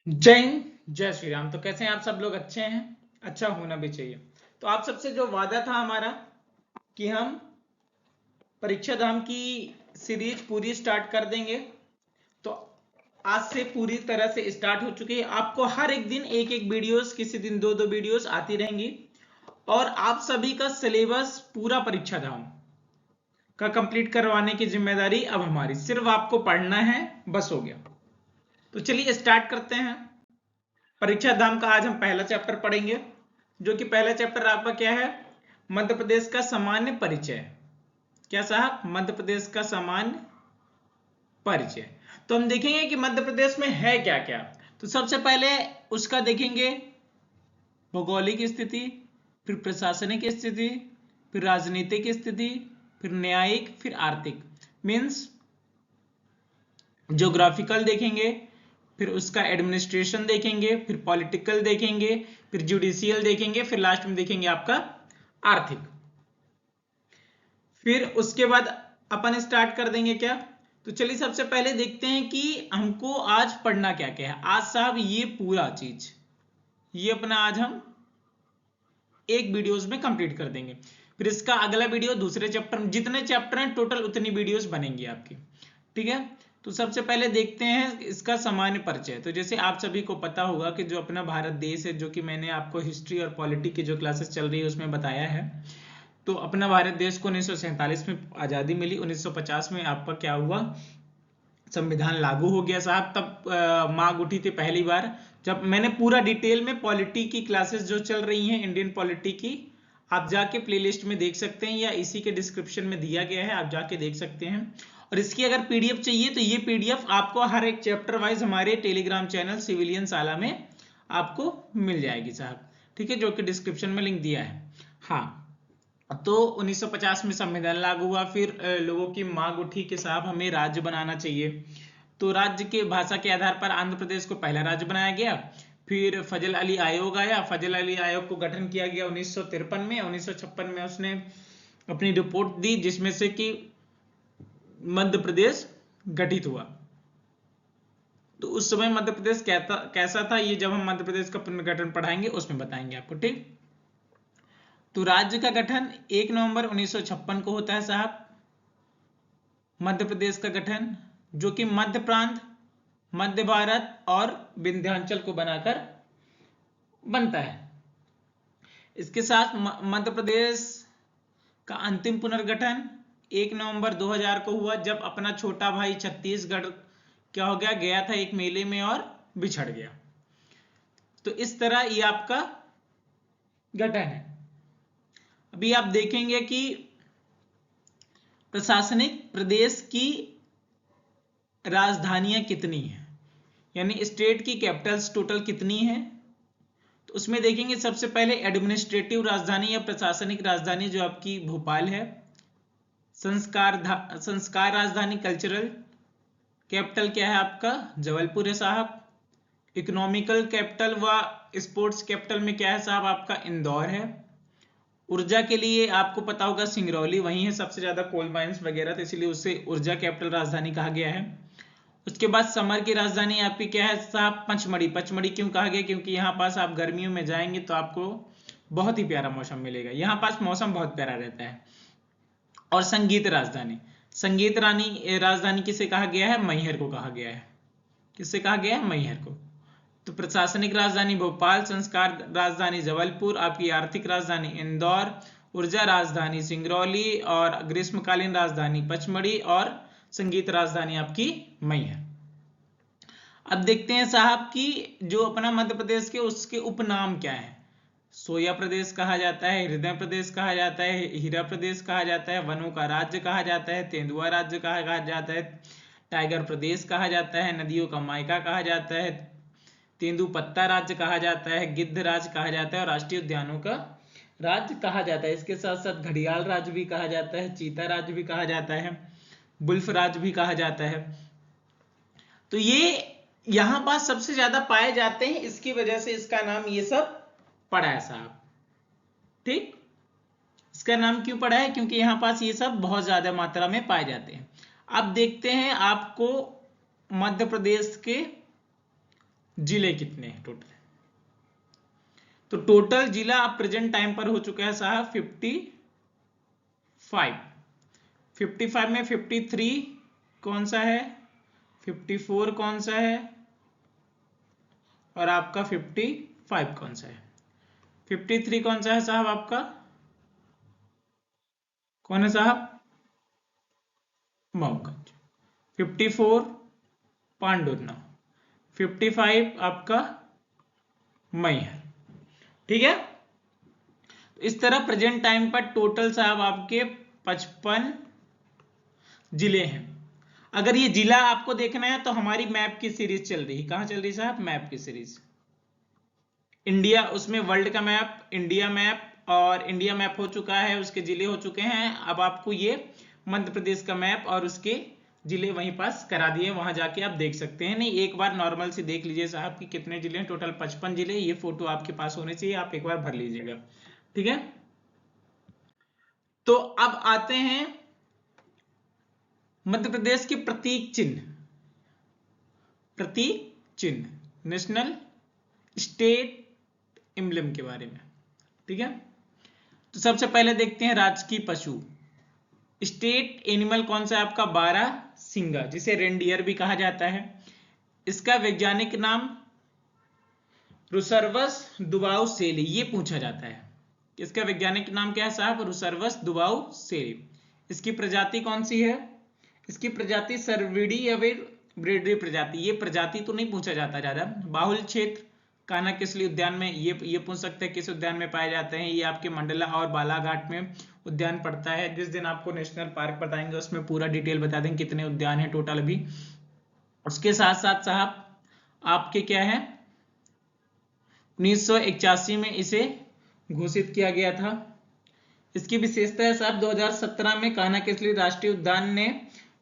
जय हिंद, जय श्री राम। तो कैसे हैं आप सब लोग? अच्छे हैं? अच्छा होना भी चाहिए। तो आप सबसे जो वादा था हमारा कि हम परीक्षा धाम की सीरीज पूरी स्टार्ट कर देंगे, तो आज से पूरी तरह से स्टार्ट हो चुकी है। आपको हर एक दिन एक एक वीडियोस, किसी दिन दो दो वीडियोस आती रहेंगी और आप सभी का सिलेबस पूरा परीक्षा धाम का कंप्लीट करवाने की जिम्मेदारी अब हमारी। सिर्फ आपको पढ़ना है, बस हो गया। तो चलिए स्टार्ट करते हैं। परीक्षा धाम का आज हम पहला चैप्टर पढ़ेंगे, जो कि पहला चैप्टर आपका क्या है? मध्य प्रदेश का सामान्य परिचय। क्या साहब? मध्य प्रदेश का सामान्य परिचय। तो हम देखेंगे कि मध्य प्रदेश में है क्या क्या। तो सबसे पहले उसका देखेंगे भौगोलिक स्थिति, फिर प्रशासनिक स्थिति, फिर राजनीतिक स्थिति, फिर न्यायिक, फिर आर्थिक, मीन्स ज्योग्राफिकल देखेंगे, फिर उसका एडमिनिस्ट्रेशन देखेंगे, फिर पॉलिटिकल देखेंगे, फिर जुडिशियल देखेंगे, फिर लास्ट में देखेंगे आपका आर्थिक। फिर उसके बाद अपन स्टार्ट कर देंगे क्या। तो चलिए सबसे पहले देखते हैं कि हमको आज पढ़ना क्या क्या है। आज साहब ये पूरा चीज, ये अपना आज हम एक वीडियोस में कंप्लीट कर देंगे। फिर इसका अगला वीडियो दूसरे चैप्टर में, जितने चैप्टर हैं टोटल उतनी वीडियोस बनेंगी आपकी, ठीक है। तो सबसे पहले देखते हैं इसका सामान्य परिचय। तो जैसे आप सभी को पता होगा कि जो अपना भारत देश है, जो कि मैंने आपको हिस्ट्री और पॉलिटी की जो क्लासेस चल रही है उसमें बताया है, तो अपना भारत देश को 1947 में आजादी मिली। 1950 में आपका क्या हुआ? संविधान लागू हो गया साहब। तब मांग उठी थी पहली बार, जब मैंने पूरा डिटेल में पॉलिटी की क्लासेस जो चल रही हैं इंडियन पॉलिटी की, आप जाके प्लेलिस्ट में देख सकते हैं या इसी के डिस्क्रिप्शन में दिया गया है, आप जाके देख सकते हैं। और इसकी अगर पीडीएफ चाहिए तो ये पीडीएफ आपको हर एक चैप्टर वाइज हमारे टेलीग्राम चैनल सिविलियन साला में आपको मिल जाएगी साहब, ठीक है, जो कि डिस्क्रिप्शन में लिंक दिया है। हाँ, तो 1950 में संविधान लागू हुआ। फिर लोगों की मांग उठी कि साहब हमें राज्य बनाना चाहिए। तो राज्य के भाषा के आधार पर आंध्र प्रदेश को पहला राज्य बनाया गया। फिर फजल अली आयोग आया, फजल अली आयोग को गठन किया गया 1953 में। 1956 में उसने अपनी रिपोर्ट दी, जिसमें से कि मध्य प्रदेश गठित हुआ। तो उस समय मध्य प्रदेश कैसा था, ये जब हम मध्य प्रदेश का पुनर्गठन पढ़ाएंगे उसमें बताएंगे आपको, ठीक। तो राज्य का गठन 1 नवंबर 1956 को होता है साहब। मध्य प्रदेश का गठन, जो कि मध्य प्रांत, मध्य भारत और विंध्याचल को बनाकर बनता है। इसके साथ मध्य प्रदेश का अंतिम पुनर्गठन 1 नवंबर 2000 को हुआ, जब अपना छोटा भाई छत्तीसगढ़ क्या हो गया, गया था एक मेले में और बिछड़ गया। तो इस तरह ये आपका गठन है। अभी आप देखेंगे कि प्रशासनिक प्रदेश की राजधानियां कितनी हैं, यानी स्टेट की कैपिटल्स टोटल कितनी हैं। तो उसमें देखेंगे सबसे पहले एडमिनिस्ट्रेटिव राजधानी या प्रशासनिक राजधानी जो आपकी भोपाल है। संस्कार राजधानी, कल्चरल कैपिटल क्या है आपका? जबलपुर है साहब। इकोनॉमिकल कैपिटल व स्पोर्ट्स कैपिटल में क्या है साहब? आपका इंदौर है। ऊर्जा के लिए आपको पता होगा सिंगरौली, वहीं है सबसे ज्यादा कोल माइंस वगैरह, तो इसलिए उसे ऊर्जा कैपिटल राजधानी कहा गया है। उसके बाद समर की राजधानी आपकी क्या है साहब? पचमढ़ी। पचमढ़ी क्यों कहा गया? क्योंकि यहाँ पास आप गर्मियों में जाएंगे तो आपको बहुत ही प्यारा मौसम मिलेगा, यहाँ पास मौसम बहुत प्यारा रहता है। और संगीत राजधानी, संगीत राजधानी किसे कहा गया है? मैहर को कहा गया है। किससे कहा गया है? मैहर को। तो प्रशासनिक राजधानी भोपाल, संस्कार राजधानी जबलपुर, आपकी आर्थिक राजधानी इंदौर, ऊर्जा राजधानी सिंगरौली, और ग्रीष्मकालीन राजधानी पचमढ़ी, और संगीत राजधानी आपकी मैहर। अब देखते हैं साहब कि जो अपना मध्य प्रदेश के उसके उपनाम क्या है। सोया प्रदेश कहा जाता है, हृदय प्रदेश कहा जाता है, हीरा प्रदेश कहा जाता है, वनों का राज्य कहा जाता है, तेंदुआ राज्य कहा जाता है, टाइगर प्रदेश कहा जाता है, नदियों का मायका कहा जाता है, तेंदुपत्ता राज्य कहा जाता है, गिद्ध राज्य कहा जाता है, और राष्ट्रीय उद्यानों का राज्य कहा जाता है। इसके साथ साथ घड़ियाल राज्य भी कहा जाता है, चीता राज्य भी कहा जाता है, बुल्फ राज्य भी कहा जाता है। तो ये यहां पास सबसे ज्यादा पाए जाते हैं, इसकी वजह से इसका नाम ये सब पड़ा है साहब, ठीक। इसका नाम क्यों पड़ा है? क्योंकि यहां पास ये सब बहुत ज्यादा मात्रा में पाए जाते हैं। अब देखते हैं आपको मध्य प्रदेश के जिले कितने हैं टोटल। तो टोटल जिला अब प्रेजेंट टाइम पर हो चुका है साहब 55 में 53 कौन सा है, 54 कौन सा है, और आपका 55 कौन सा है। 53 कौन सा है साहब आपका, कौन है साहब, मऊगंज। 54 पांडुरना, 55 आपका मैहर। ठीक है, तो इस तरह प्रेजेंट टाइम पर टोटल साहब आपके 55 जिले हैं। अगर ये जिला आपको देखना है तो हमारी मैप की सीरीज चल रही है, कहां चल रही है साहब, मैप की सीरीज। इंडिया, उसमें वर्ल्ड का मैप, इंडिया मैप, और इंडिया मैप हो चुका है, उसके जिले हो चुके हैं। अब आपको ये मध्य प्रदेश का मैप और उसके जिले वहीं पास करा दिए, वहां जाके आप देख सकते हैं। नहीं, एक बार नॉर्मल से देख लीजिए साहब कि कितने जिले हैं, टोटल 55 जिले। ये फोटो आपके पास होने चाहिए, आप एक बार भर लीजिएगा। ठीक है, तो अब आते हैं मध्य प्रदेश के प्रतीक चिन्ह, प्रतीक चिन्ह, नेशनल स्टेट एम्ब्लम के बारे में। ठीक है, तो सबसे पहले देखते हैं राजकीय पशु। स्टेट एनिमल कौन सा है आपका, बारहसिंगा, जिसे रेनडियर भी कहा जाता है। इसका वैज्ञानिक नाम रुसर्वस दुबाउसेली, ये पूछा जाता है। इसका वैज्ञानिक नाम क्या है साहब, रुसर्वस दुबाउसेली। इसकी प्रजाति कौन सी है, इसकी प्रजाति सर्विडी या फिर ब्रेडरी प्रजाति। ये प्रजाति तो नहीं पूछा जाता ज्यादा। बाहुल क्षेत्र कान्हा किसली उद्यान में, ये पूछ सकते हैं किस उद्यान में पाए जाते हैं। ये आपके मंडला और बालाघाट में उद्यान पड़ता है। जिस दिन आपको नेशनल पार्क बताएंगे उसमें पूरा डिटेल बता देंगे कितने उद्यान है टोटल अभी। उसके साथ साथ साहब आपके क्या है, 1981 में इसे घोषित किया गया था। इसकी विशेषता है साहब 2017 में कान्हा किसली राष्ट्रीय उद्यान ने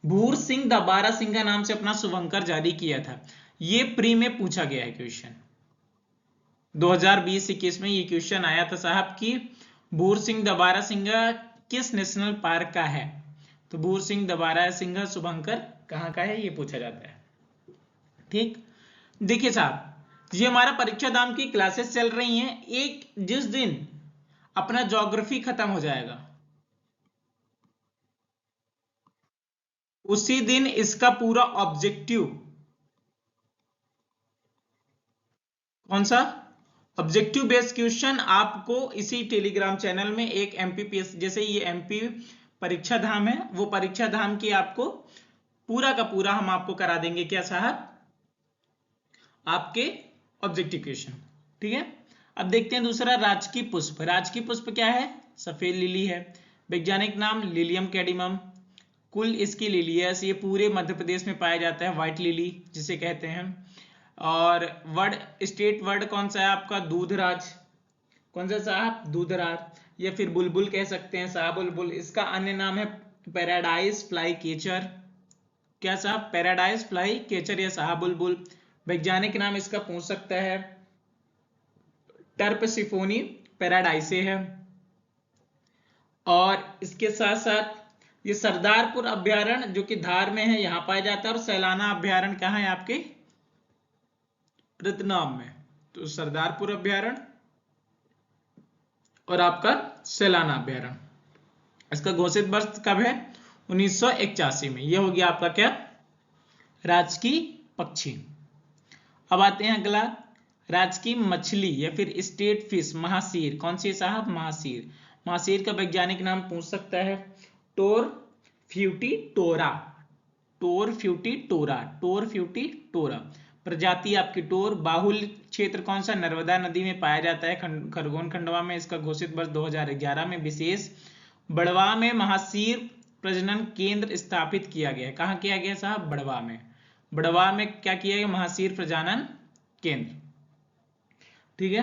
भूर सिंह द बारहसिंगा नाम से अपना शुभंकर जारी किया था। ये प्री में पूछा गया है क्वेश्चन, 2020-21 में ये क्वेश्चन आया था साहब कि भूर सिंह द बारहसिंगा किस नेशनल पार्क का है। तो भूर सिंह द बारहसिंगा शुभंकर कहां का है, ये पूछा जाता है। ठीक, देखिए साहब, ये हमारा परीक्षा धाम की क्लासेस चल रही हैं। एक जिस दिन अपना ज्योग्राफी खत्म हो जाएगा उसी दिन इसका पूरा ऑब्जेक्टिव, कौन सा, ऑब्जेक्टिव बेस्ड क्वेश्चन आपको इसी टेलीग्राम चैनल में एक एमपीपीएस, जैसे ये एमपी परीक्षा धाम है, वो परीक्षा धाम की आपको पूरा का पूरा हम आपको करा देंगे क्या साहब, आपके ऑब्जेक्टिव क्वेश्चन। ठीक है, अब देखते हैं दूसरा राजकीय पुष्प। राजकीय पुष्प क्या है, सफेद लिली है। वैज्ञानिक नाम लिलियम कैडिमम। कुल इसकी लिलियस, ये पूरे मध्य प्रदेश में पाया जाता है, व्हाइट लिली जिसे कहते हैं। और वर्ड, स्टेट वर्ड कौन सा है आपका, दूधराज। कौन सा साहब, दूधराज, या फिर बुलबुल कह सकते हैं साहब, बुलबुल। इसका अन्य नाम है पैराडाइज फ्लाई केचर। क्या साहब, पैराडाइज फ्लाई केचर या साहब बुलबुल। वैज्ञानिक नाम इसका पूछ सकता है, टर्पसिफोनी पैराडाइसे है। और इसके साथ साथ ये सरदारपुर अभ्यारण्य जो कि धार में है, यहां पाया जाता है। और सैलाना अभ्यारण्य कहां है आपके, रतनाम में। तो सरदारपुर अभ्यारण्य और आपका सैलाना अभ्यारण्य, इसका घोषित वर्ष कब है, 1981 में। यह हो गया आपका क्या, राजकीय पक्षी। अब आते हैं अगला, राजकीय मछली या फिर स्टेट फिश, महासीर। कौन सी साहब, महासीर। महासीर का वैज्ञानिक नाम पूछ सकता है, टोरफ्यूटिटोरा, टोरफ्यूटिटोरा, टोरफ्यूटिटोरा। प्रजाति आपकी टोर। बाहुल क्षेत्र कौन सा, नर्मदा नदी में पाया जाता है, खरगोन खंडवा में। इसका घोषित वर्ष 2011 में। विशेष, बड़वा में महासीर प्रजनन केंद्र स्थापित किया गया है। कहां किया गया साहब, बड़वा में। बड़वा में क्या किया गया, महासीर प्रजनन केंद्र। ठीक है,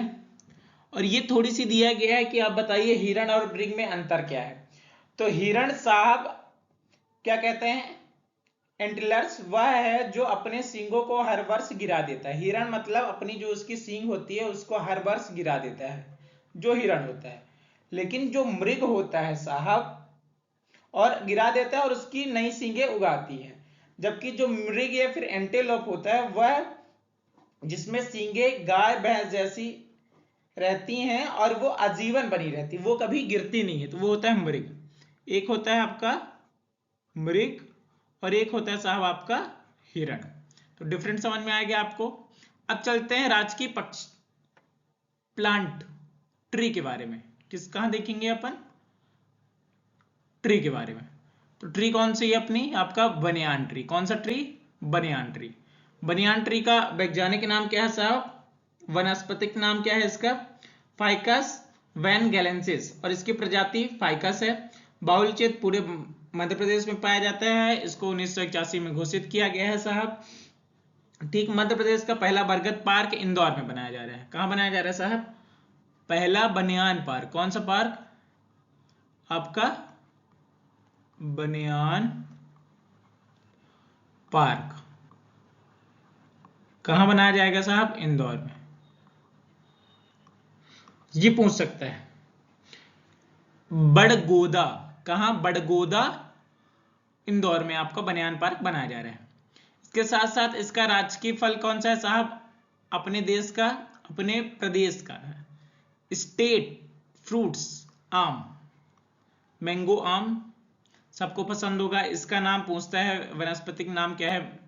और ये थोड़ी सी दिया गया है कि आप बताइए हिरण और मृग में अंतर क्या है। तो हिरण साहब क्या कहते हैं, एंटिलर्स, वह है जो अपने सींगों को हर वर्ष गिरा देता है। हिरण मतलब अपनी जो उसकी सींग होती है उसको हर वर्ष गिरा देता है, जो हिरण होता है। लेकिन जो मृग होता है साहब, और गिरा देता है और उसकी नई सींगें उगाती है। जबकि जो मृग या फिर एंटेलोप होता है वह जिसमें सींगे गाय भैंस जैसी रहती हैं और वो आजीवन बनी रहती, वो कभी गिरती नहीं है, तो वो होता है मृग। एक होता है आपका मृग और एक होता है साहब आपका हिरण। तो डिफरेंट समझ में आ गया आपको। अब चलते हैं राजकीय पक्ष प्लांट ट्री के बारे में। कहां देखेंगे अपन? ट्री के बारे में। तो ट्री कौन सी है अपनी? आपका बनियान ट्री। कौन सा tree? Banyan tree. Banyan tree का वैज्ञानिक नाम क्या है साहब? वनस्पतिक नाम क्या है इसका? फाइकस वैनगेलेंसिस। और इसकी प्रजाति फाइकस है। बाहुल्य क्षेत्र पूरे मध्य प्रदेश में पाया जाता है। इसको 1981 में घोषित किया गया है साहब। ठीक, मध्य प्रदेश का पहला बरगद पार्क इंदौर में बनाया जा रहा है। कहां बनाया जा रहा है साहब? पहला बनियान पार्क। कौन सा पार्क? आपका बनियान पार्क। कहां बनाया जाएगा साहब? इंदौर में। ये पूछ सकता है। बड़गोदा। कहां? बड़गोदा इंदौर में आपका बनियान पार्क बनाया जा रहा है। इसके साथ साथ इसका राजकीय फल कौन सा है साहब? अपने देश का, अपने प्रदेश का स्टेट फ्रूट्स आम, मैंगो आम सबको पसंद होगा। इसका नाम पूछता है, वनस्पतिक नाम क्या है?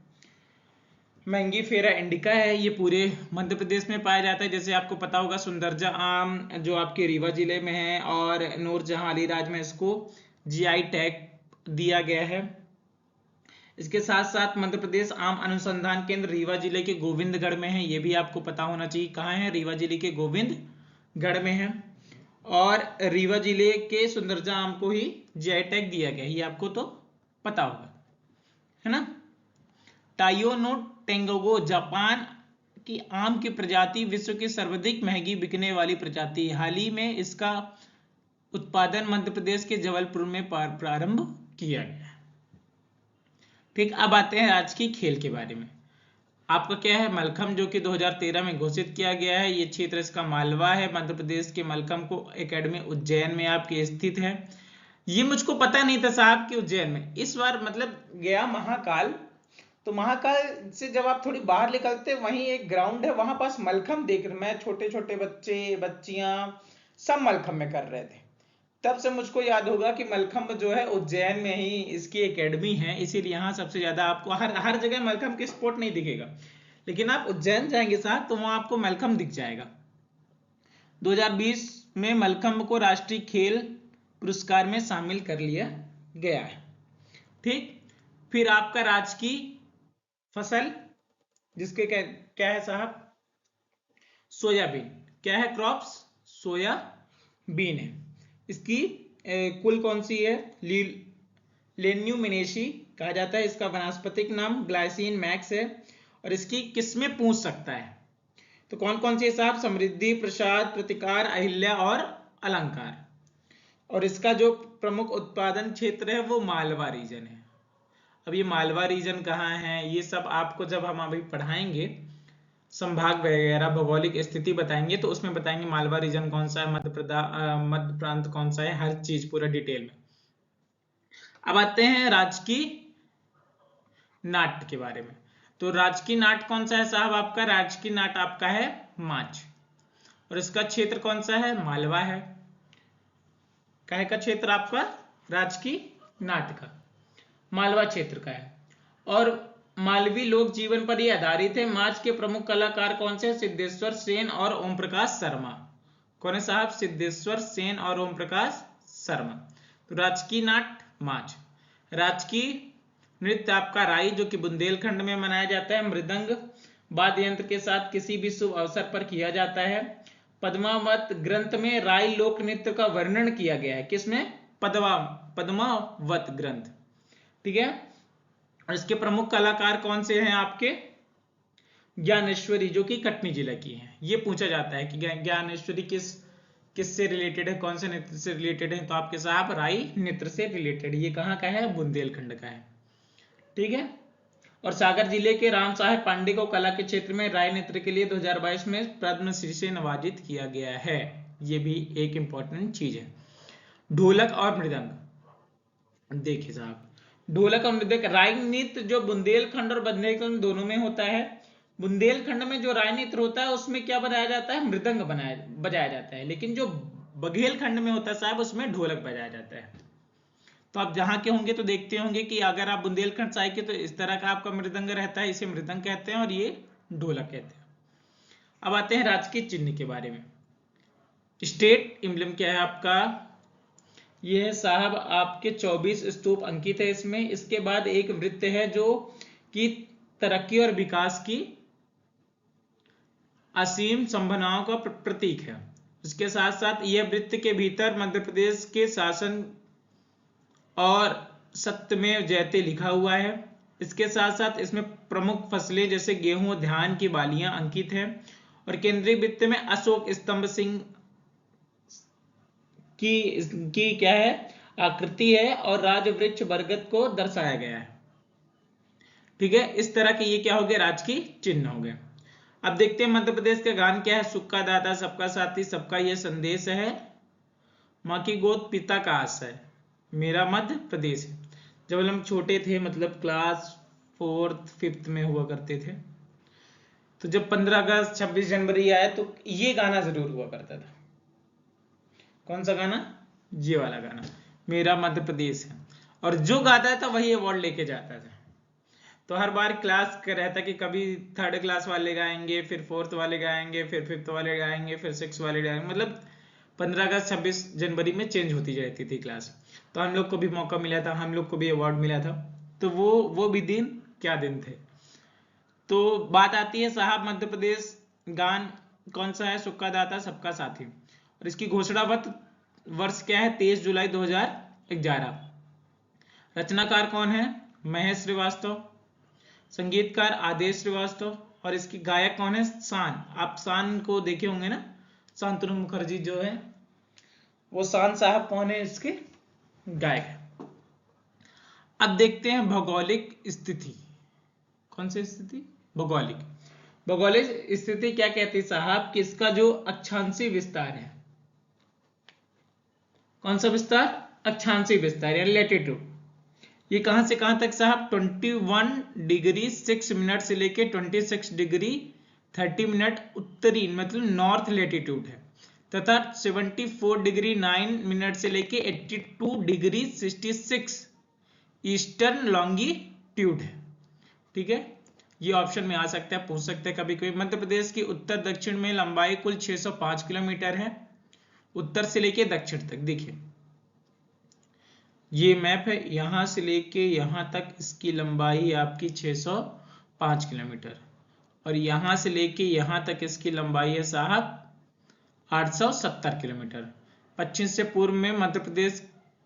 मैंगीफेरा इंडिका है। ये पूरे मध्य प्रदेश में पाया जाता है। जैसे आपको पता होगा सुंदरजा आम जो आपके रीवा जिले में है और नूरजहां अलीराज में इसको जीआई टैग दिया गया है। इसके साथ साथ मध्य प्रदेश आम अनुसंधान केंद्र रीवा जिले के गोविंदगढ़ में है। ये भी आपको पता होना चाहिए। कहाँ है? रीवा जिले के गोविंदगढ़ में है। और रीवा जिले के सुंदरजा आम को ही जीआई टैग दिया गया, ये आपको तो पता होगा, है ना। टाइयो नो टेंगोगो जापान की आम की प्रजाति, विश्व की सर्वाधिक महंगी बिकने वाली प्रजाति। हाल ही में इसका उत्पादन मध्य प्रदेश के जबलपुर में प्रारंभ किया गया। ठीक, अब आते हैं राजकीय खेल के बारे में। आपका क्या है? मलखम, जो कि 2013 में घोषित किया गया है। ये क्षेत्र इसका मालवा है। मध्य प्रदेश के मलखम को एकेडमी उज्जैन में आपके स्थित है। ये मुझको पता नहीं था साहब कि उज्जैन में। इस बार मतलब गया महाकाल, तो महाकाल से जब आप थोड़ी बाहर निकलते वहीं एक ग्राउंड है, वहां पास मलखम देख रहे, मैं छोटे छोटे बच्चे बच्चियां सब मलखम में कर रहे थे। तब से मुझको याद होगा कि मलखम्ब जो है उज्जैन में ही इसकी एकेडमी है, इसीलिए यहाँ सबसे ज्यादा आपको हर हर जगह मलखम्ब की स्पोर्ट नहीं दिखेगा, लेकिन आप उज्जैन जाएंगे साहब तो वहां आपको मलखम्ब दिख जाएगा। 2020 में मलखम्ब को राष्ट्रीय खेल पुरस्कार में शामिल कर लिया गया है। ठीक, फिर आपका राजकीय फसल जिसके क्या है साहब? सोयाबीन। क्या है? क्रॉप्स सोयाबीन है। इसकी कुल कौन सी है? लेन्यूमिनेसी कहा जाता है। इसका वनस्पतिक नाम ग्लाइसिन मैक्स है। और इसकी किस्में पूछ सकता है, तो कौन कौन सी है साहब? समृद्धि, प्रसाद, प्रतिकार, अहिल्या और अलंकार। और इसका जो प्रमुख उत्पादन क्षेत्र है वो मालवा रीजन है। अब ये मालवा रीजन कहाँ है, ये सब आपको जब हम अभी पढ़ाएंगे, संभाग वगैरह भौगोलिक स्थिति बताएंगे, तो उसमें बताएंगे मालवा रीजन कौन सा है, मध्य प्रांत कौन सा है, हर चीज पूरा डिटेल में। अब आते हैं राजकीय नाट्य के बारे में। तो राजकीय नाट्य कौन सा है साहब? आपका राजकीय नाट्य आपका है माच। और इसका क्षेत्र कौन सा है? मालवा है। काहे का क्षेत्र आपका? राजकीय नाट्य का मालवा क्षेत्र का है। और मालवी लोक जीवन पर ही आधारित है। माच के प्रमुख कलाकार कौन से? सिद्धेश्वर सेन और ओम प्रकाश शर्मा। कौन है साहब? सिद्धेश्वर सेन और ओम प्रकाश शर्मा। तो राजकीय नाट्य माच। राजकीय नृत्य आपका राई, जो कि बुंदेलखंड में मनाया जाता है। मृदंग वाद्य यंत्र के साथ किसी भी शुभ अवसर पर किया जाता है। पद्मावत ग्रंथ में राई लोक नृत्य का वर्णन किया गया है। किसमें? पद्मावत ग्रंथ। ठीक है। और इसके प्रमुख कलाकार कौन से हैं आपके? ज्ञानेश्वरी, जो कि कटनी जिला की है। ये पूछा जाता है कि ज्ञानेश्वरी किससे रिलेटेड है, कौन से नृत्य से रिलेटेड है, तो आपके साहब राई नृत्य से रिलेटेड। ये कहाँ का है? बुंदेलखंड का है। ठीक है। और सागर जिले के राम साहेब पांडे को कला के क्षेत्र में राय नृत्य के लिए 2022 में पद्मश्री से नवाजित किया गया है। ये भी एक इंपॉर्टेंट चीज है। ढोलक और मृदंग, देखिए साहब, ढोलक और मृदंग, राय नृत्य जो बुंदेलखंड और बुंदेलखंड दोनों में होता है। बुंदेलखंड में जो राजनीति होता है उसमें क्या बनाया जाता है, मृदंग बजाया जाता है, लेकिन जो बघेलखंड में होता है साहब उसमें ढोलक बजाया जाता है। तो आप जहां के होंगे तो देखते होंगे कि अगर आप बुंदेलखंड साइड के तो इस तरह का आपका मृदंग रहता है, इसे मृदंग कहते हैं और ये ढोलक कहते हैं। अब आते हैं राजकीय चिन्ह के बारे में। स्टेट एम्ब्लम क्या है आपका, ये है साहब आपके 24 स्तूप अंकित है इसमें। इसके बाद एक वृत्त है जो कि तरक्की और विकास की असीम संभावनाओं का प्रतीक है। इसके साथ साथ यह वृत्त के भीतर मध्य प्रदेश के शासन और सत्यमेव जयते लिखा हुआ है। इसके साथ साथ इसमें प्रमुख फसलें जैसे गेहूं, धान की बालियां अंकित है और केंद्रीय वृत्त में अशोक स्तंभ सिंह की क्या है, आकृति है और राजवृक्ष बरगद को दर्शाया गया है। ठीक है, इस तरह के ये क्या हो गए, राजकीय चिन्ह हो गए। अब देखते हैं मध्य प्रदेश का गान क्या है। सुख का दाता सबका साथी सबका ये संदेश है, माँ की गोद पिता का आशय, मेरा मध्य प्रदेश है। जब हम छोटे थे, मतलब क्लास 4th 5th में हुआ करते थे, तो जब 15 अगस्त 26 जनवरी आए तो ये गाना जरूर हुआ करता था। कौन सा गाना, ये वाला गाना, मेरा मध्य प्रदेश है। और जो गाता था वही अवार्ड लेके जाता था। तो हर बार क्लास का रहता कि कभी 3rd क्लास वाले गाएंगे, फिर 4th वाले गाएंगे, फिर 5th वाले गाएंगे, फिर 6th वाले गाएंगे, मतलब 15 अगस्त 26 जनवरी में चेंज होती जाती थी क्लास। तो हम लोग को भी मौका मिला था, हम लोग को भी अवार्ड मिला था। तो वो भी दिन क्या दिन थे। तो बात आती है साहब मध्य प्रदेश गान कौन सा है, सुख का दाता सबका साथी, और इसकी घोषणा वर्ष क्या है, 23 जुलाई 2011। रचनाकार कौन है, महेश श्रीवास्तव। संगीतकार आदेश श्रीवास्तव। और इसकी गायक कौन है, शान। आप शान को देखे होंगे ना, शांतनु मुखर्जी जो है, वो शान साहब कौन है, इसके गायक है। अब देखते हैं भौगोलिक स्थिति। कौन सी स्थिति, भौगोलिक स्थिति क्या कहती है साहब कि इसका जो अक्षांशीय विस्तार है, कौन सा विस्तार, अक्षांशीय विस्तार या लैटिट्यूड, ये कहां से कहां तक साहब, 21 डिग्री 6 मिनट से लेके 26 डिग्री 30 मिनट उत्तरी मतलब नॉर्थ लैटिट्यूड है, तथा 74 डिग्री 9 मिनट से लेके 82 डिग्री 66 ईस्टर्न लॉन्गिट्यूड है। ठीक है, ये ऑप्शन में आ सकता है, पूछ सकते हैं कभी कभी। मध्य प्रदेश की उत्तर दक्षिण में लंबाई कुल 605 किलोमीटर है, उत्तर से लेके दक्षिण तक। देखिए ये मैप है, यहां से लेके यहां तक इसकी लंबाई आपकी 605 किलोमीटर, और यहां से लेके यहां तक इसकी लंबाई है साहब 870 किलोमीटर। पश्चिम से पूर्व में मध्य प्रदेश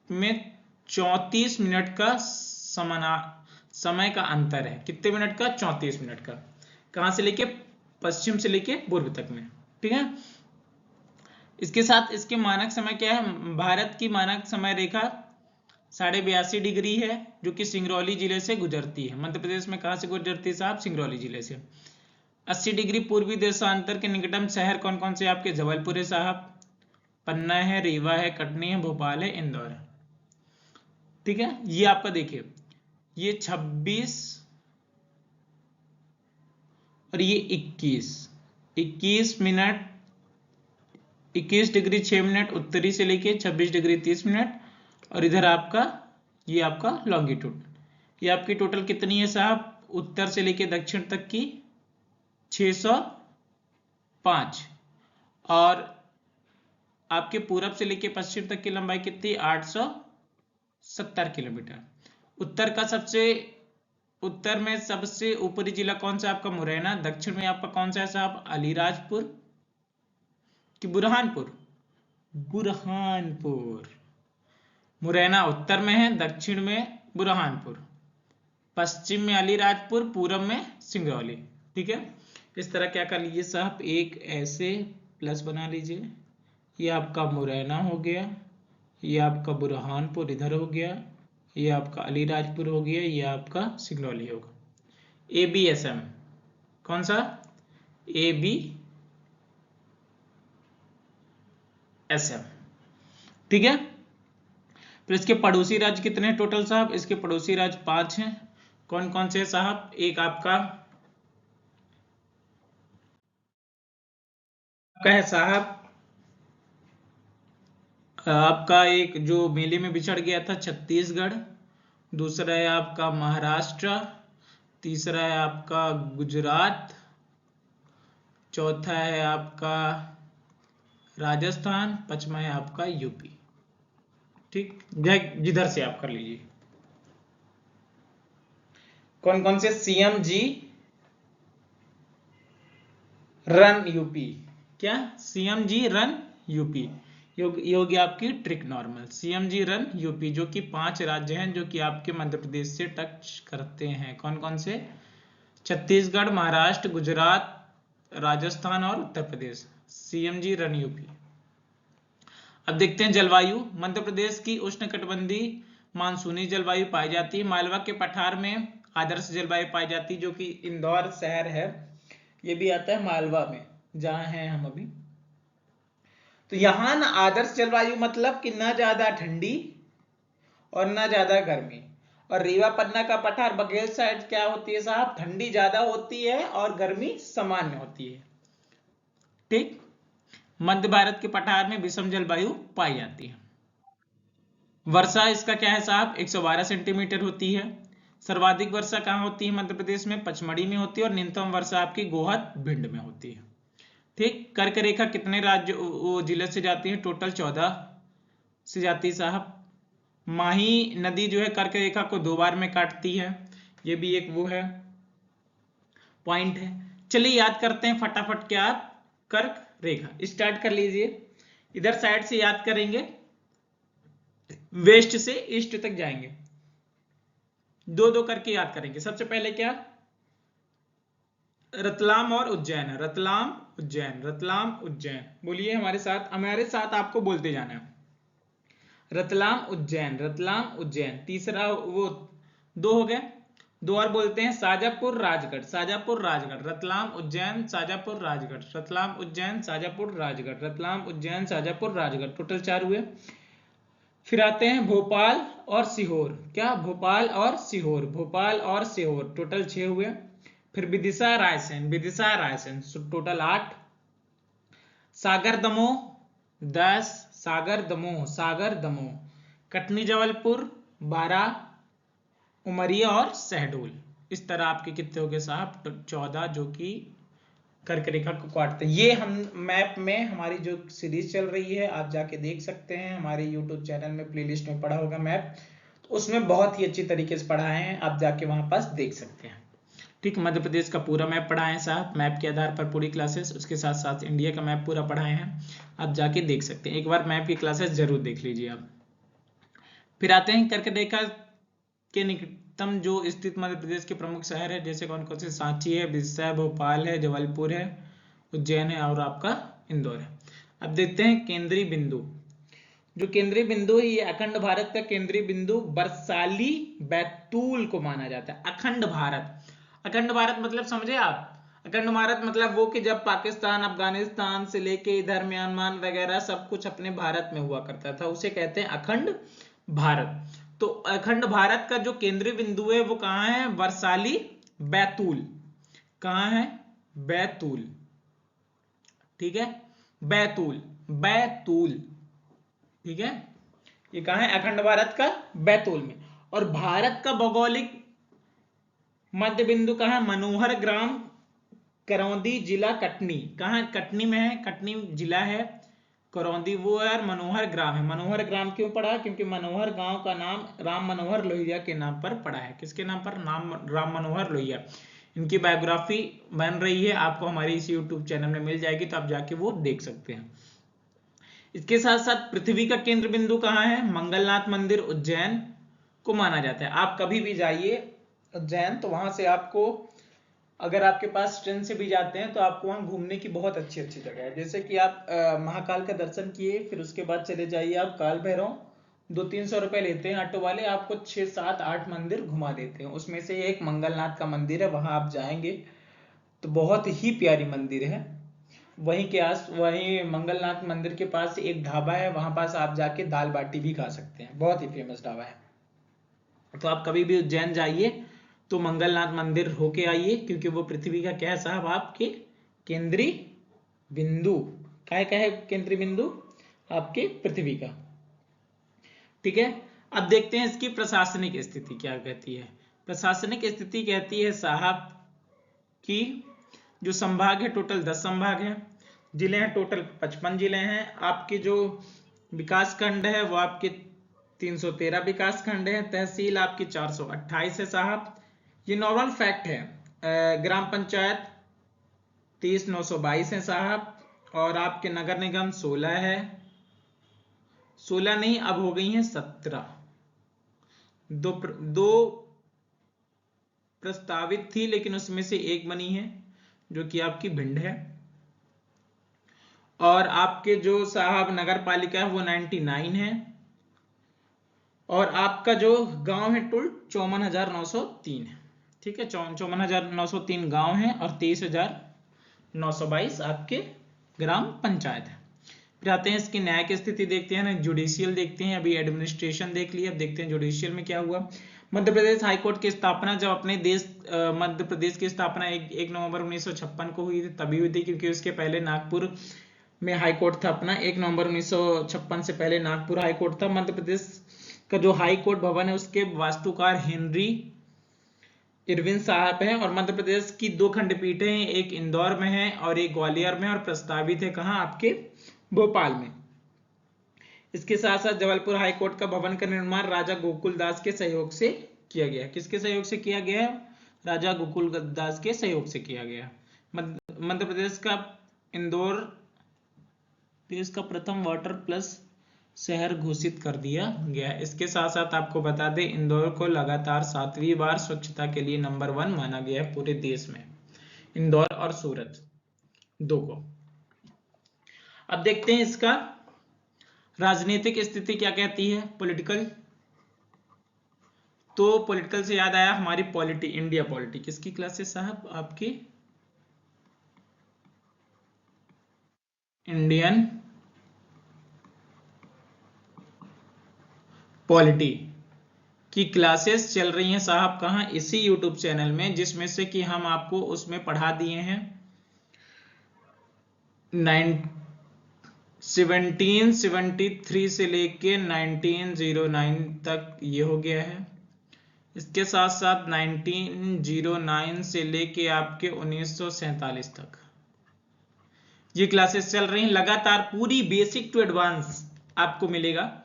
में 34 मिनट का समय का अंतर है। कितने मिनट का, 34 मिनट का। कहां से लेके, पश्चिम से लेके पूर्व तक में। ठीक है, इसके साथ इसके मानक समय क्या है, भारत की मानक समय रेखा 82.5 डिग्री है, जो कि सिंगरौली जिले से गुजरती है। मध्य प्रदेश में कहां से गुजरती है साहब, सिंगरौली जिले से। 80 डिग्री पूर्वी देशांतर के निकटतम शहर कौन कौन से आपके, जबलपुर है साहब, पन्ना है, रीवा है, कटनी है, भोपाल है, इंदौर है। ठीक है, ये आपका देखिए ये 26 और ये 21 मिनट 21 डिग्री 6 मिनट उत्तरी से लेके 26 डिग्री 30 मिनट, और इधर आपका ये आपका लॉन्गिट्यूड। ये आपकी टोटल कितनी है साहब, उत्तर से लेके दक्षिण तक की 605, और आपके पूरब से लेके पश्चिम तक की लंबाई कितनी, 870 किलोमीटर। उत्तर में सबसे ऊपरी जिला कौन सा आपका, मुरैना। दक्षिण में आपका कौन सा है साहब, अलीराजपुर कि बुरहानपुर, मुरैना उत्तर में है, दक्षिण में बुरहानपुर, पश्चिम में अलीराजपुर, पूरब में सिंगरौली। ठीक है, इस तरह क्या कर लीजिए साहब, एक ऐसे प्लस बना लीजिए, ये आपका मुरैना हो गया, ये आपका बुरहानपुर इधर हो गया, ये आपका अलीराजपुर हो गया, ये आपका सिंगरौली होगा। ABSM कौन सा, ABSM। ठीक है, फिर इसके पड़ोसी राज्य कितने हैं टोटल साहब, इसके पड़ोसी राज्य 5 हैं। कौन कौन से साहब, एक आपका आपका है साहब, आपका एक जो मेले में बिछड़ गया था छत्तीसगढ़, दूसरा है आपका महाराष्ट्र, तीसरा है आपका गुजरात, चौथा है आपका राजस्थान, पांचवा है आपका यूपी। ठीक, जिधर से आप कर लीजिए। कौन कौन से सीएम जी रन यूपी, क्या सीएम जी रन यूपी, योगी आपकी ट्रिक नॉर्मल, सीएम जी रन यूपी, जो कि 5 राज्य हैं जो कि आपके मध्य प्रदेश से टच करते हैं। कौन कौन से? छत्तीसगढ़, महाराष्ट्र, गुजरात, राजस्थान और उत्तर प्रदेश। सीएम जी रन यूपी। अब देखते हैं जलवायु। मध्य प्रदेश की उष्णकटिबंधीय मानसूनी जलवायु पाई जाती है। मालवा के पठार में आदर्श जलवायु पाई जाती है, जो कि इंदौर शहर है, ये भी आता है मालवा में, जहां हैं हम अभी। तो यहां ना आदर्श जलवायु मतलब कि ना ज्यादा ठंडी और ना ज्यादा गर्मी। और रीवा पन्ना का पठार बघेल साइड क्या होती है साहब? ठंडी ज्यादा होती है और गर्मी सामान्य होती है। ठीक, मध्य भारत के पठार में विषम जलवायु पाई जाती है। वर्षा इसका क्या है साहब? 112 सेंटीमीटर होती है। सर्वाधिक वर्षा कहाँ होती है मध्य प्रदेश में? पचमढ़ी में होती है। और न्यूनतम वर्षा आपकी गोहद भिंड में होती है। ठीक, कर्क रेखा कितने राज्य जिले से जाती है? टोटल 14 से जाती है साहब। माही नदी जो है कर्क रेखा को 2 बार में काटती है, ये भी एक वो है पॉइंट है। चलिए याद करते हैं फटाफट क्या आप कर्क रेखा स्टार्ट कर लीजिए। इधर साइड से याद करेंगे, वेस्ट से ईस्ट तक जाएंगे, दो दो करके याद करेंगे। सबसे पहले क्या? रतलाम और उज्जैन है। रतलाम उज्जैन, रतलाम उज्जैन, बोलिए हमारे साथ, हमारे साथ आपको बोलते जाना है। रतलाम उज्जैन, रतलाम उज्जैन। तीसरा वो 2 हो गए, 2 और बोलते हैं शाजापुर राजगढ़, शाजापुर राजगढ़, रतलाम उज्जैन शाजापुर राजगढ़, रतलाम उज्जैन शाजापुर राजगढ़, रतलाम उज्जैन शाजापुर राजगढ़, टोटल 4 हुए। फिर आते हैं भोपाल और सीहोर, क्या? भोपाल और सीहोर, भोपाल और सीहोर, टोटल 6 हुए। फिर विदिशा रायसेन, विदिशा रायसेन, टोटल 8। सागर दमोह 10, सागर दमोह, सागर दमोह। कटनी जबलपुर 12, उमरिया और शहडोल। इस तरह आपके कितने हो गए साहब? 14, जो कि कर्क रेखा को काटते हैं। ये हम मैप में हमारी जो सीरीज चल रही है आप जाके देख सकते हैं, हमारे यूट्यूब चैनल में प्लेलिस्ट में पड़ा होगा मैप, तो उसमें बहुत ही अच्छी तरीके से पढ़ाए हैं, आप जाके वहां पास देख सकते हैं। ठीक, मध्य प्रदेश का पूरा मैप पढ़ाए हैं साहब, मैप के आधार पर पूरी क्लासेस, उसके साथ साथ इंडिया का मैप पूरा पढ़ाए हैं, आप जाके देख सकते हैं। एक बार मैप की क्लासेस जरूर देख लीजिए आप। फिर आते हैं कर्क रेखा के निकटतम जो स्थित मध्य प्रदेश के प्रमुख शहर है, जैसे कौन कौन से? सांची है, विदिशा है, भोपाल है, जबलपुर है, उज्जैन है और आपका इंदौर है। अब देखते हैं केंद्रीय बिंदु। जो केंद्रीय बिंदु है, ये अखंड भारत का केंद्रीय बिंदु बरसाली बैतूल को माना जाता है। अखंड भारत, अखंड भारत मतलब समझे आप? अखंड भारत मतलब वो कि जब पाकिस्तान, अफगानिस्तान से लेके इधर म्यांमार वगैरह सब कुछ अपने भारत में हुआ करता था, उसे कहते हैं अखंड भारत। तो अखंड भारत का जो केंद्रीय बिंदु है वो कहाँ है? बरसाली बैतूल। कहाँ है? बैतूल। ठीक है, बैतूल, बैतूल। ठीक है, ये कहाँ है? अखंड भारत का बैतूल में। और भारत का भौगोलिक मध्य बिंदु कहाँ? मनोहर ग्राम, करौंदी जिला, कटनी। कहाँ? कटनी में है, कटनी जिला है, करौंदी वो है, और मनोहर ग्राम है। मनोहर ग्राम क्यों पड़ा? क्योंकि मनोहर गांव का नाम राम मनोहर लोहिया के नाम पर पड़ा है। किसके नाम पर? राम मनोहर लोहिया। इनकी बायोग्राफी बन रही है, आपको हमारे इस यूट्यूब चैनल में मिल जाएगी, तो आप जाके वो देख सकते हैं। इसके साथ साथ पृथ्वी का केंद्र बिंदु कहाँ है? मंगलनाथ मंदिर उज्जैन को माना जाता है। आप कभी भी जाइए उज्जैन, तो वहां से आपको, अगर आपके पास ट्रेन से भी जाते हैं तो आपको वहां घूमने की बहुत अच्छी अच्छी जगह है। जैसे कि आप महाकाल का दर्शन किए, फिर उसके बाद चले जाइए आप काल भैरव, 200-300 रुपए लेते हैं ऑटो वाले, आपको 6-7-8 मंदिर घुमा देते हैं। उसमें से एक मंगलनाथ का मंदिर है, वहां आप जाएंगे तो बहुत ही प्यारी मंदिर है। वहीं मंगलनाथ मंदिर के पास एक ढाबा है, वहां पास आप जाके दाल बाटी भी खा सकते हैं, बहुत ही फेमस ढाबा है। तो आप कभी भी उज्जैन जाइए तो मंगलनाथ मंदिर होके आइए, क्योंकि वो पृथ्वी का क्या है साहब? आपके केंद्रीय बिंदु क्या है केंद्रीय बिंदु? आपके पृथ्वी का। ठीक है, अब देखते हैं इसकी प्रशासनिक स्थिति क्या कहती है। प्रशासनिक स्थिति कहती है साहब कि जो संभाग है टोटल 10 संभाग है, जिले हैं टोटल 55 जिले हैं, आपके जो विकास खंड है वो आपके 313 विकास खंड है, तहसील आपकी 428 है साहब। ये नॉर्मल फैक्ट है। ग्राम पंचायत 30,922 है साहब, और आपके नगर निगम 16 है, 16 नहीं अब हो गई हैं 17। दो प्रस्तावित थी लेकिन उसमें से एक बनी है जो कि आपकी भिंड है। और आपके जो साहब नगर पालिका है वो 99 है, और आपका जो गांव है टोल 54,903 है। ठीक है, 54,903 गांव है और 23,922 आपके ग्राम पंचायत है। फिर आते हैं इसकी न्यायिक स्थिति देखते हैं ना, जुडिशियल देखते हैं। अभी एडमिनिस्ट्रेशन देख लिया, अब देखते हैं जुडिशियल में क्या हुआ। मध्य प्रदेश हाईकोर्ट की स्थापना जब अपने देश मध्य प्रदेश की स्थापना 1 नवंबर 1956 को हुई थी, तभी हुई थी क्योंकि उसके पहले नागपुर में हाईकोर्ट था अपना। 1 नवंबर 1956 से पहले नागपुर हाईकोर्ट था। मध्य प्रदेश का जो हाईकोर्ट भवन है उसके वास्तुकार हेनरी इरविन साहब हैं, और मध्य प्रदेश की 2 खंडपीठें हैं, एक इंदौर में है और एक ग्वालियर में, और प्रस्तावित है कहाँ? आपके भोपाल में। इसके साथ साथ जबलपुर हाईकोर्ट का भवन का निर्माण राजा गोकुल दास के सहयोग से किया गया। किसके सहयोग से किया गया है? राजा गोकुल दास के सहयोग से किया गया। मध्य प्रदेश का इंदौर देश का प्रथम वाटर प्लस शहर घोषित कर दिया गया। इसके साथ साथ आपको बता दें इंदौर को लगातार 7वीं बार स्वच्छता के लिए नंबर 1 माना गया है पूरे देश में, इंदौर और सूरत 2 को। अब देखते हैं इसका राजनीतिक स्थिति क्या कहती है, पॉलिटिकल। तो पॉलिटिकल से याद आया हमारी पॉलिटी, इंडिया पॉलिटी किसकी क्लासेस साहब? आपकी इंडियन पॉलिटी की क्लासेस चल रही हैं साहब कहाँ? इसी यूट्यूब चैनल में, जिसमें से कि हम आपको उसमें पढ़ा दिए हैं 1773 से लेके 1909 तक ये हो गया है। इसके साथ साथ 1909 से लेके आपके 1947 तक ये क्लासेस चल रही हैं लगातार। पूरी बेसिक टू एडवांस आपको मिलेगा,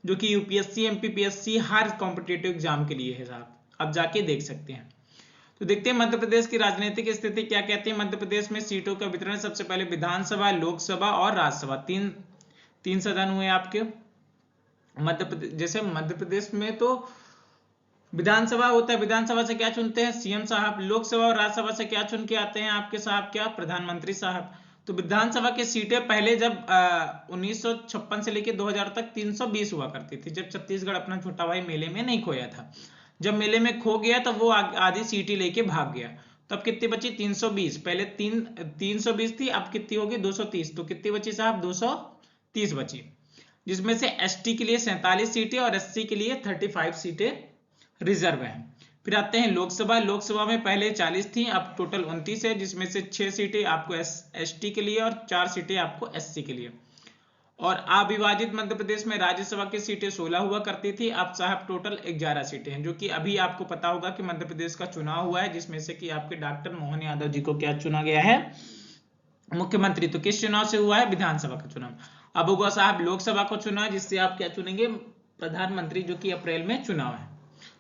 जो कि यूपीएससी एमपीपीएससी हर कॉम्पिटिटिव एग्जाम के लिए है साहब, आप जाके देख सकते हैं। तो देखते हैं मध्य प्रदेश की राजनीतिक स्थिति क्या कहती है। मध्य प्रदेश में सीटों का वितरण सबसे पहले विधानसभा, लोकसभा और राज्यसभा, तीन सदन हुए आपके मध्य प्रदेश। जैसे मध्य प्रदेश में तो विधानसभा होता है, विधानसभा से क्या चुनते हैं? सीएम साहब। लोकसभा और राज्यसभा से क्या चुन के आते हैं आपके साहब? क्या? प्रधानमंत्री साहब। तो विधानसभा की सीटें पहले जब 1956 से लेकर 2000 तक 320 हुआ करती थी, जब छत्तीसगढ़ अपना छोटा भाई मेले में नहीं खोया था। जब मेले में खो गया तो वो आधी सीटें लेके भाग गया। तब कितनी बची? 320। पहले 320 थी, अब कितनी होगी? 230। तो कितनी बची साहब? 230 बची, जिसमें से एसटी के लिए 47 सीटें और एससी के लिए 35 सीटें रिजर्व है। फिर आते हैं लोकसभा। लोकसभा में पहले 40 थी, अब टोटल 29 है, जिसमें से 6 सीटें आपको एसटी के लिए और 4 सीटें आपको एससी के लिए। और अविभाजित मध्य प्रदेश में राज्यसभा की सीटें 16 हुआ करती थी, अब साहब टोटल 11 सीटें हैं। जो कि अभी आपको पता होगा कि मध्य प्रदेश का चुनाव हुआ है, जिसमें से कि आपके डॉक्टर मोहन यादव जी को क्या चुना गया है? मुख्यमंत्री। तो किस चुनाव से हुआ है? विधानसभा का चुनाव। अब होगा साहब लोकसभा को चुनाव, जिससे आप क्या चुनेंगे? प्रधानमंत्री, जो कि अप्रैल में चुनाव है।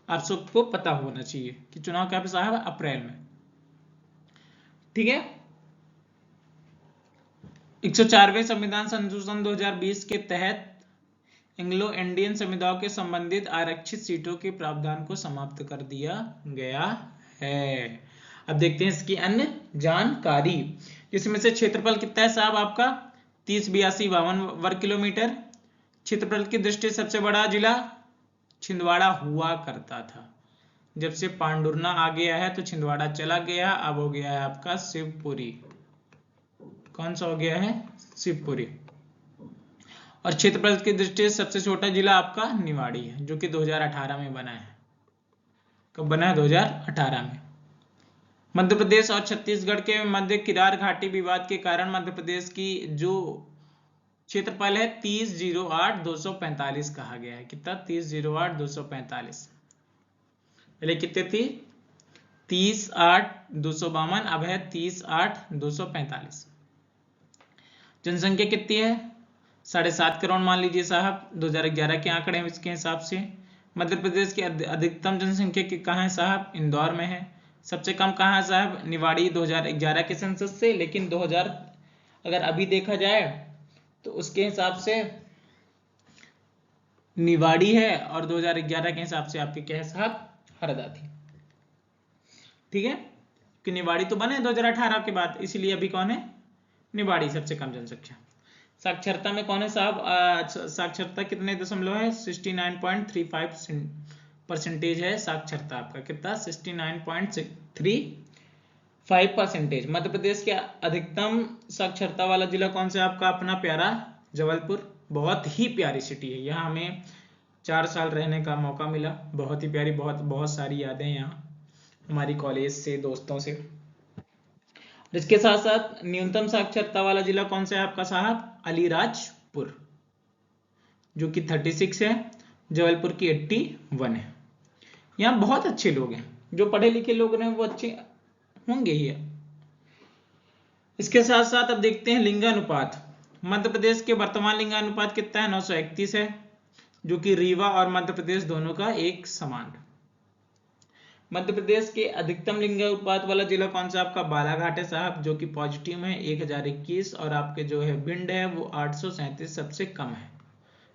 आप सबको पता होना चाहिए कि चुनाव क्या साहब? अप्रैल में। ठीक है, 104वें संविधान संशोधन 2020 के तहत एंग्लो इंडियन समुदायों के संबंधित आरक्षित सीटों के प्रावधान को समाप्त कर दिया गया है। अब देखते हैं इसकी अन्य जानकारी, जिसमें से क्षेत्रफल कितना है साहब आपका? 30,82,52 वर्ग किलोमीटर। क्षेत्रफल की दृष्टि से सबसे बड़ा जिला छिंदवाड़ा हुआ करता था, जब से पांडुरना आ गया है तो छिंदवाड़ा चला गया, अब हो गया है आपका शिवपुरी। कौन सा हो गया है? शिवपुरी। और क्षेत्रफल की दृष्टि से सबसे छोटा जिला आपका निवाड़ी है, जो कि 2018 में बना है। कब बना है? 2018 में। मध्य प्रदेश और छत्तीसगढ़ के मध्य किरार घाटी विवाद के कारण मध्य प्रदेश की जो क्षेत्रफल है 30,08,245 कहा गया है। कितना? 30,08,245। पहले कितने थी? 30,8,252, अब है 30,8,245। जनसंख्या कितनी है? 7.5 करोड़ मान लीजिए साहब, 2011 के आंकड़े हैं इसके हिसाब से। मध्य प्रदेश की अधिकतम जनसंख्या कहाँ है साहब? इंदौर में है। सबसे कम कहाँ है साहब? निवाड़ी 2011 के सेंसस से, लेकिन 2000 अगर अभी देखा जाए तो उसके हिसाब से निवाड़ी है, और 2011 के हिसाब से आपके क्या है साहब? हरदा थी। ठीक है, कि निवाड़ी तो बने 2018 के बाद, इसीलिए अभी कौन है? निवाड़ी सबसे कम जनसंख्या। साक्षरता में कौन है साहब? साक्षरता कितने दशमलव है? 69.35% है साक्षरता आपका। कितना? 69.35%। मध्य प्रदेश के अधिकतम साक्षरता वाला जिला कौन सा है आपका? अपना प्यारा जबलपुर। बहुत ही प्यारी सिटी है, यहाँ हमें 4 साल रहने का मौका मिला। बहुत ही प्यारी, बहुत सारी यादें यहाँ हमारी कॉलेज से, दोस्तों से। इसके साथ साथ न्यूनतम साक्षरता वाला जिला कौन सा है आपका साहब? अलीराजपुर, जो कि 36 है। जबलपुर की 81 है। यहाँ बहुत अच्छे लोग हैं, जो पढ़े लिखे लोग हैं वो अच्छे होंगे ही। इसके साथ साथ अब देखते हैं लिंगानुपात। मध्य प्रदेश के वर्तमान लिंगानुपात कितना है? 931 है, जो कि रीवा और मध्य प्रदेश दोनों का एक समान। मध्य प्रदेश के अधिकतम लिंगानुपात वाला जिला कौन सा आपका? बालाघाट है साहब, जो कि पॉजिटिव है 1021, और आपके जो है भिंड है वो 837 सबसे कम है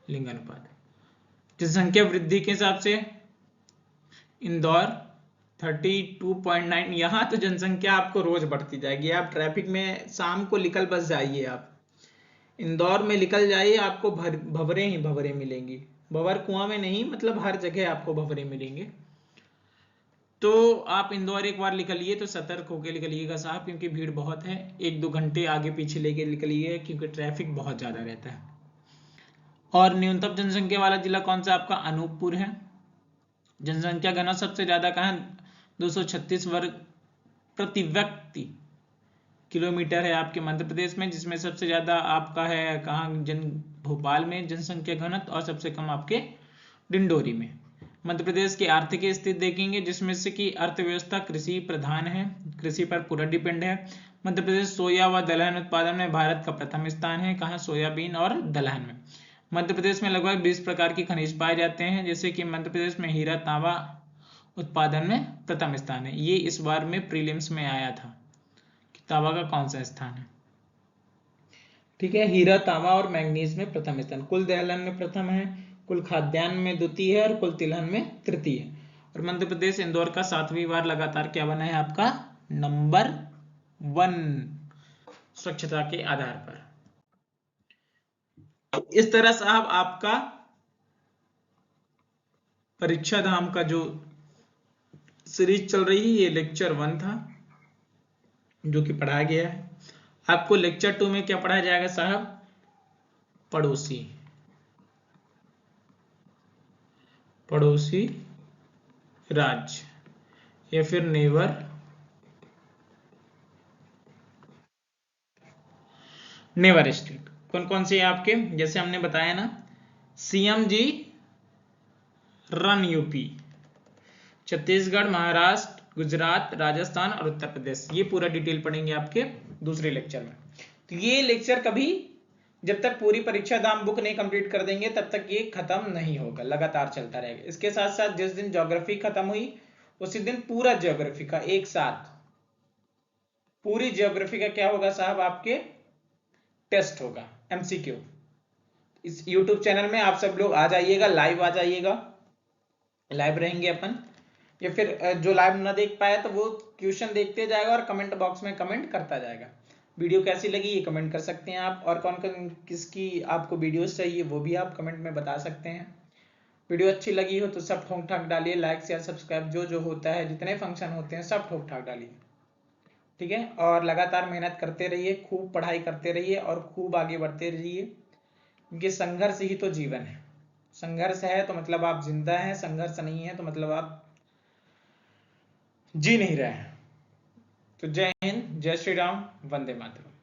लिंगानुपात। जनसंख्या वृद्धि के हिसाब से इंदौर 32.9। यहाँ तो जनसंख्या आपको रोज बढ़ती जाएगी। आप ट्रैफिक में शाम को निकल बस जाइए, आप इंदौर में निकल जाइए, आपको भंवरे ही भंवरे मिलेंगी। भंवर कुआं में नहीं, मतलब हर जगह आपको भंवरे मिलेंगे। तो आप इंदौर एक बार निकलिए तो सतर्क होकर निकलिएगा साहब, क्योंकि भीड़ बहुत है। 1-2 घंटे आगे पीछे लेके निकलिए, क्योंकि ट्रैफिक बहुत ज्यादा रहता है। और न्यूनतम जनसंख्या वाला जिला कौन सा आपका? अनूपपुर है। जनसंख्या घनत्व सबसे ज्यादा कहाँ है? 236 वर्ग प्रति व्यक्ति किलोमीटर है आपके मध्य प्रदेश में, जिसमें सबसे ज्यादा आपका है कहाँ? भोपाल में जनसंख्या घनत्व, और सबसे कम आपके डिंडोरी में। मध्य प्रदेश की आर्थिक स्थिति देखेंगे, जिसमें से कि अर्थव्यवस्था कृषि प्रधान है, कृषि पर पूरा डिपेंड है। मध्य प्रदेश सोया व दलहन उत्पादन में भारत का प्रथम स्थान है। कहाँ? सोयाबीन और दलहन में। मध्य प्रदेश में लगभग 20 प्रकार की खनिज पाए जाते हैं, जैसे कि मध्य प्रदेश में हीरा तांबा उत्पादन में प्रथम स्थान है। ये इस बार में प्रीलिम्स में आया था कि तांबा का कौन सा स्थान है। ठीक है, हीरा तांबा और मैंगनीज में प्रथम स्थान। कुल दलहन में प्रथम है, कुल खाद्यान्न में द्वितीय है, और कुल तिलहन में तृतीय है। और मध्य प्रदेश इंदौर का 7वीं बार लगातार क्या बना है आपका? नंबर 1 स्वच्छता के आधार पर। इस तरह साहब आपका परीक्षा धाम का जो सीरीज चल रही है, ये लेक्चर 1 था जो कि पढ़ाया गया है। आपको लेक्चर 2 में क्या पढ़ाया जाएगा साहब? पड़ोसी, पड़ोसी राज्य या फिर नेबर स्टेट। कौन कौन से आपके? जैसे हमने बताया ना, CMG run UP, Chhattisgarh, Maharashtra, Gujarat, Rajasthan और उत्तर प्रदेश। ये पूरा डिटेल पढ़ेंगे आपके दूसरे लेक्चर में। तो ये लेक्चर कभी, जब तक पूरी परीक्षा धाम बुक नहीं कंप्लीट कर देंगे तब तक ये खत्म नहीं होगा, लगातार चलता रहेगा। इसके साथ साथ जिस दिन ज्योग्राफी खत्म हुई उसी दिन पूरा ज्योग्राफी का एक साथ, पूरी ज्योग्राफी का क्या होगा साहब? आपके टेस्ट होगा, MCQ। इस YouTube चैनल में आप सब लोग आ जाइएगा, लाइव आ जाइएगा, लाइव रहेंगे अपन। या फिर जो लाइव ना देख पाया तो वो क्वेश्चन देखते जाएगा और कमेंट बॉक्स में कमेंट करता जाएगा। वीडियो कैसी लगी ये कमेंट कर सकते हैं आप, और कौन कौन किसकी आपको वीडियोस चाहिए वो भी आप कमेंट में बता सकते हैं। वीडियो अच्छी लगी हो तो सब ठोक ठाक डालिए, लाइक शेयर सब्सक्राइब जो जो होता है, जितने फंक्शन होते हैं सब ठोक ठाक डालिए। ठीक है, और लगातार मेहनत करते रहिए, खूब पढ़ाई करते रहिए और खूब आगे बढ़ते रहिए, क्योंकि संघर्ष ही तो जीवन है। संघर्ष है तो मतलब आप जिंदा हैं, संघर्ष नहीं है तो मतलब आप जी नहीं रहे हैं। तो जय हिंद, जय श्री राम, वंदे मातरम।